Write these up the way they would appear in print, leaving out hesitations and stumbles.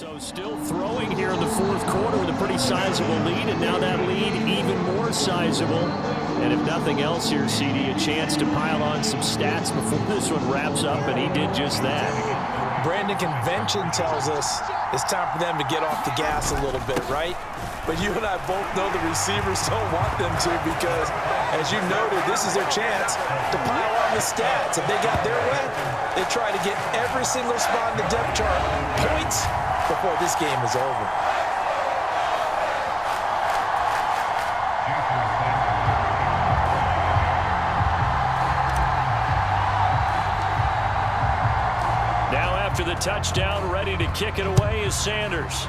So still throwing here in the fourth quarter with a pretty sizable lead, and now that lead even more sizable. And if nothing else here, CD, a chance to pile on some stats before this one wraps up, and he did just that. Brandon, convention tells us it's time for them to get off the gas a little bit, right? But you and I both know the receivers don't want them to because, as you noted, this is their chance to pile on the stats. If they got their way, they try to get every single spot in the depth chart points before this game is over. Now after the touchdown, ready to kick it away is Sanders.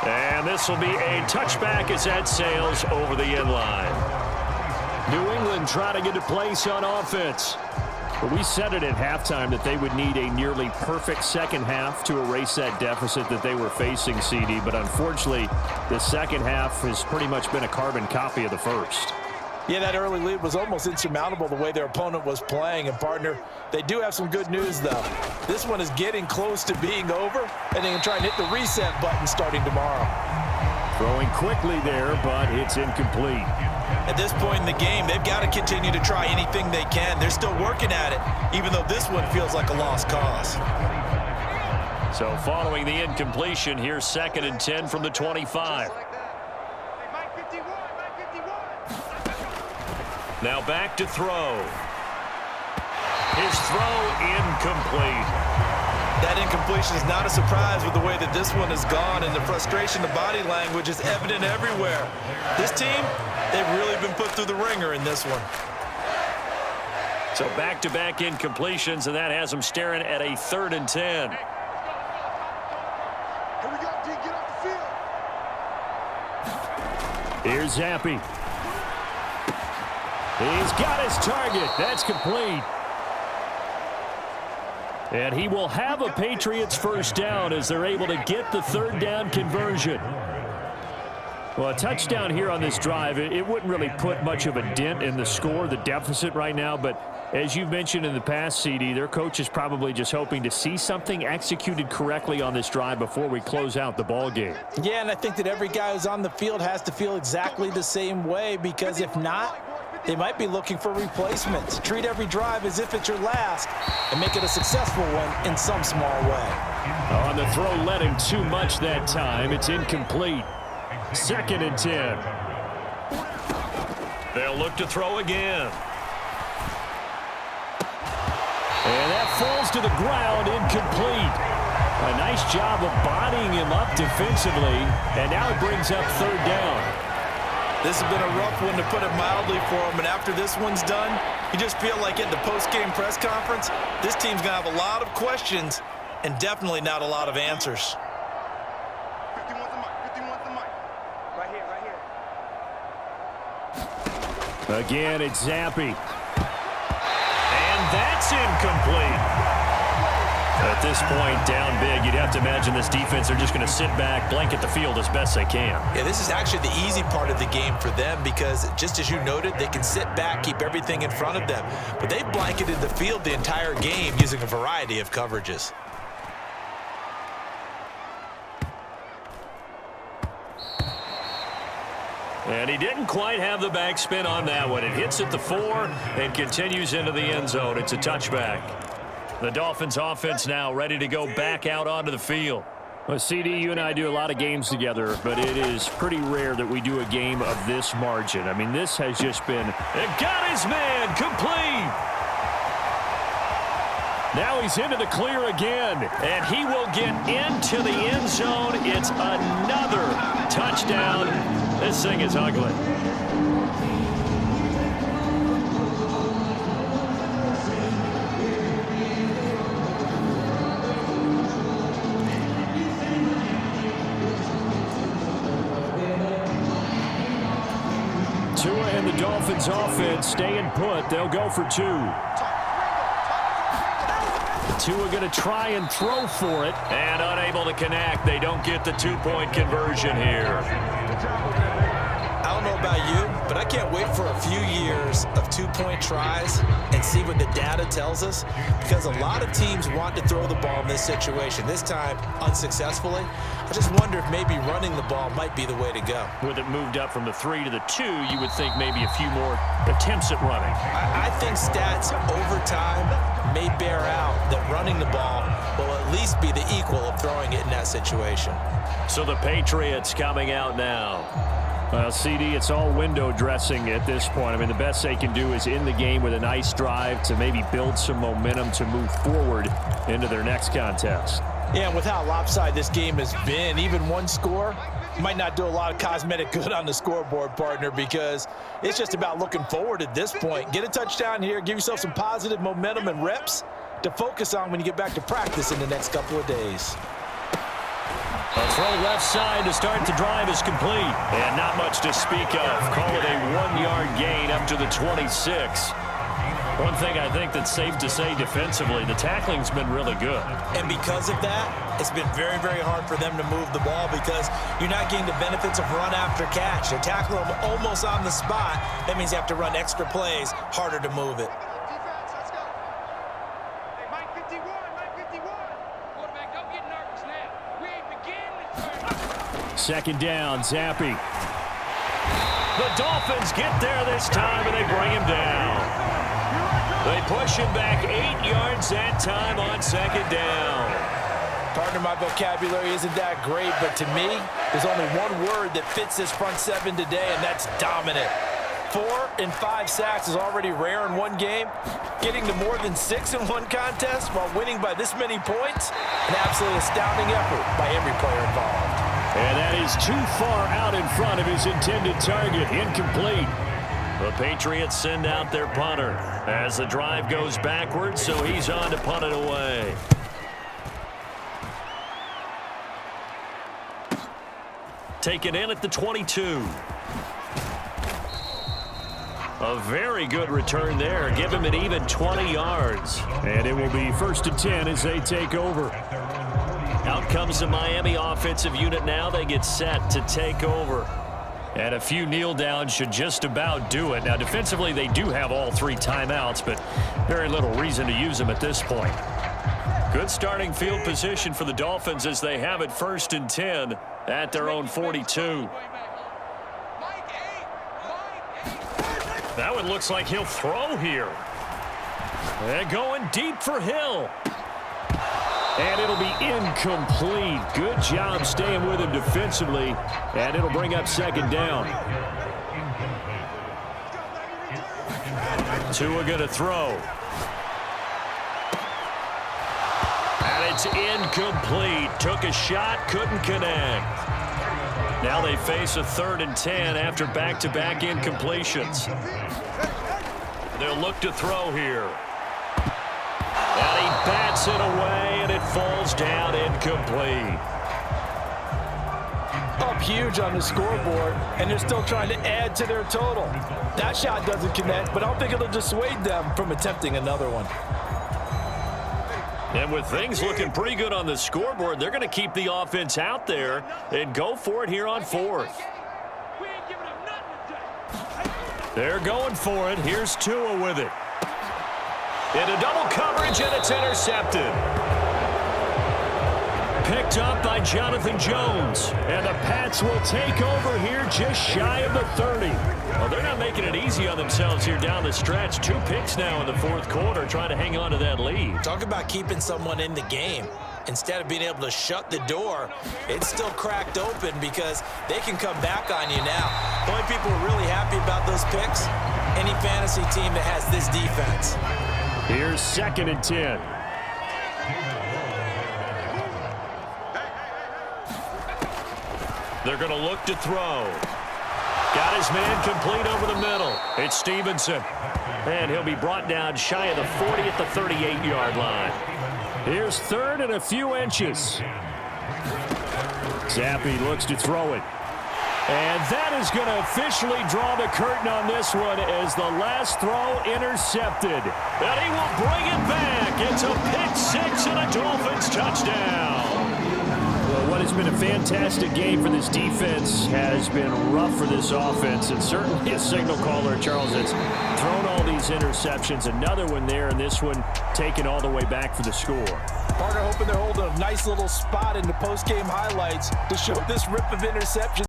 And this will be a touchback as that sails over the end line. New England trying to get a place on offense. But we said it at halftime that they would need a nearly perfect second half to erase that deficit that they were facing, CD. But unfortunately, the second half has pretty much been a carbon copy of the first. Yeah, that early lead was almost insurmountable the way their opponent was playing. And, partner, they do have some good news, though. This one is getting close to being over, and they can try and hit the reset button starting tomorrow. Throwing quickly there, but it's incomplete. At this point in the game, they've got to continue to try anything they can. They're still working at it, even though this one feels like a lost cause. So following the incompletion, here's 2nd and 10 from the 25. Now back to throw. His throw incomplete. That incompletion is not a surprise with the way that this one has gone, and the frustration, the body language is evident everywhere. This team, they've really been put through the ringer in this one. So back-to-back incompletions, and that has them staring at a 3rd and 10. Here we go, D, get off the field. Here's Zappi. He's got his target. That's complete. And he will have a Patriots first down as they're able to get the 3rd down conversion. Well, a touchdown here on this drive, it wouldn't really put much of a dent in the score, the deficit right now. But as you've mentioned in the past, CD, their coach is probably just hoping to see something executed correctly on this drive before we close out the ball game. Yeah, and I think that every guy who's on the field has to feel exactly the same way, because if not, they might be looking for replacements. Treat every drive as if it's your last and make it a successful one in some small way. On the throw, led him too much that time. It's incomplete. 2nd and 10. They'll look to throw again. And that falls to the ground, incomplete. A nice job of bodying him up defensively, and now it brings up 3rd down. This has been a rough one, to put it mildly, for him. And after this one's done, you just feel like at the post-game press conference, this team's going to have a lot of questions and definitely not a lot of answers. 51's the mic, 51's the mic. Right here. Again, it's Zappi. And that's incomplete. At this point, down big, you'd have to imagine this defense, they're just going to sit back, blanket the field as best they can. Yeah, this is actually the easy part of the game for them because, just as you noted, they can sit back, keep everything in front of them. But they've blanketed the field the entire game using a variety of coverages. And he didn't quite have the backspin on that one. It hits at the 4 and continues into the end zone. It's a touchback. The Dolphins offense now ready to go back out onto the field. Well, CD, you and I do a lot of games together, but it is pretty rare that we do a game of this margin. I mean, this has just been, it got his man, complete. Now he's into the clear again, and he will get into the end zone. It's another touchdown. This thing is ugly. Tua and the Dolphins offense staying put. They'll go for 2. Tua going to try and throw for it, and unable to connect. They don't get the 2-point conversion here. Out don't know about you, but I can't wait for a few years of two-point tries and see what the data tells us, because a lot of teams want to throw the ball in this situation, this time unsuccessfully. I just wonder if maybe running the ball might be the way to go. With it moved up from the 3 to the 2, you would think maybe a few more attempts at running. I think stats over time may bear out that running the ball will at least be the equal of throwing it in that situation. So the Patriots coming out now. Well, CD, it's all window dressing at this point. I mean, the best they can do is in the game with a nice drive to maybe build some momentum to move forward into their next contest. Yeah, and with how lopsided this game has been, even one score might not do a lot of cosmetic good on the scoreboard, partner, because it's just about looking forward at this point. Get a touchdown here, give yourself some positive momentum and reps to focus on when you get back to practice in the next couple of days. A throw left side to start the drive is complete. And not much to speak of. Call it a 1-yard gain up to the 26. One thing I think that's safe to say defensively, the tackling's been really good. And because of that, it's been very, very hard for them to move the ball because you're not getting the benefits of run after catch. They're tackling them almost on the spot. That means you have to run extra plays, harder to move it. Defense, let's go. Hey, Mike 51, Mike 51. Quarterback, don't get nervous now. We ain't beginning. Second down, Zappy. The Dolphins get there this time, and they bring him down. They push him back 8 yards that time on second down. Partner, my vocabulary isn't that great, but to me, there's only one word that fits this front seven today, and that's dominant. 4 and 5 sacks is already rare in one game. Getting to more than 6 in one contest while winning by this many points, an absolutely astounding effort by every player involved. And that is too far out in front of his intended target. Incomplete. The Patriots send out their punter as the drive goes backwards, so he's on to punt it away. Taken in at the 22. A very good return there. Give him an even 20 yards. And it will be 1st and 10 as they take over. Out comes the Miami offensive unit now. They get set to take over. And a few kneel downs should just about do it. Now, defensively, they do have all 3 timeouts, but very little reason to use them at this point. Good starting field position for the Dolphins as they have it 1st and 10 at their own 42. That one looks like he'll throw here. And going deep for Hill. And it'll be incomplete. Good job staying with him defensively. And it'll bring up second down. Tua going to throw. And it's incomplete. Took a shot, couldn't connect. Now they face a 3rd and 10 after back-to-back incompletions. They'll look to throw here. And he bats it away, and it falls down incomplete. Up huge on the scoreboard, and they're still trying to add to their total. That shot doesn't connect, but I don't think it'll dissuade them from attempting another one. And with things looking pretty good on the scoreboard, they're going to keep the offense out there and go for it here on 4th. They're going for it. Here's Tua with it. Into double coverage, and it's intercepted. Picked up by Jonathan Jones. And the Pats will take over here just shy of the 30. Well, they're not making it easy on themselves here down the stretch. 2 picks now in the 4th quarter, trying to hang on to that lead. Talk about keeping someone in the game. Instead of being able to shut the door, it's still cracked open because they can come back on you now. The only people who are really happy about those picks, any fantasy team that has this defense. Here's 2nd and 10. They're going to look to throw. Got his man complete over the middle. It's Stevenson. And he'll be brought down shy of the 40 at the 38-yard line. Here's 3rd and a few inches. Zappy looks to throw it. And that is going to officially draw the curtain on this one as the last throw intercepted. And he will bring it back. It's a pick 6 and a Dolphins touchdown. Well, what has been a fantastic game for this defense has been rough for this offense, and certainly a signal caller, Charles, that's thrown all these interceptions. Another one there, and this one taken all the way back for the score. Partner hoping they're holding a nice little spot in the post-game highlights to show this rip of interception.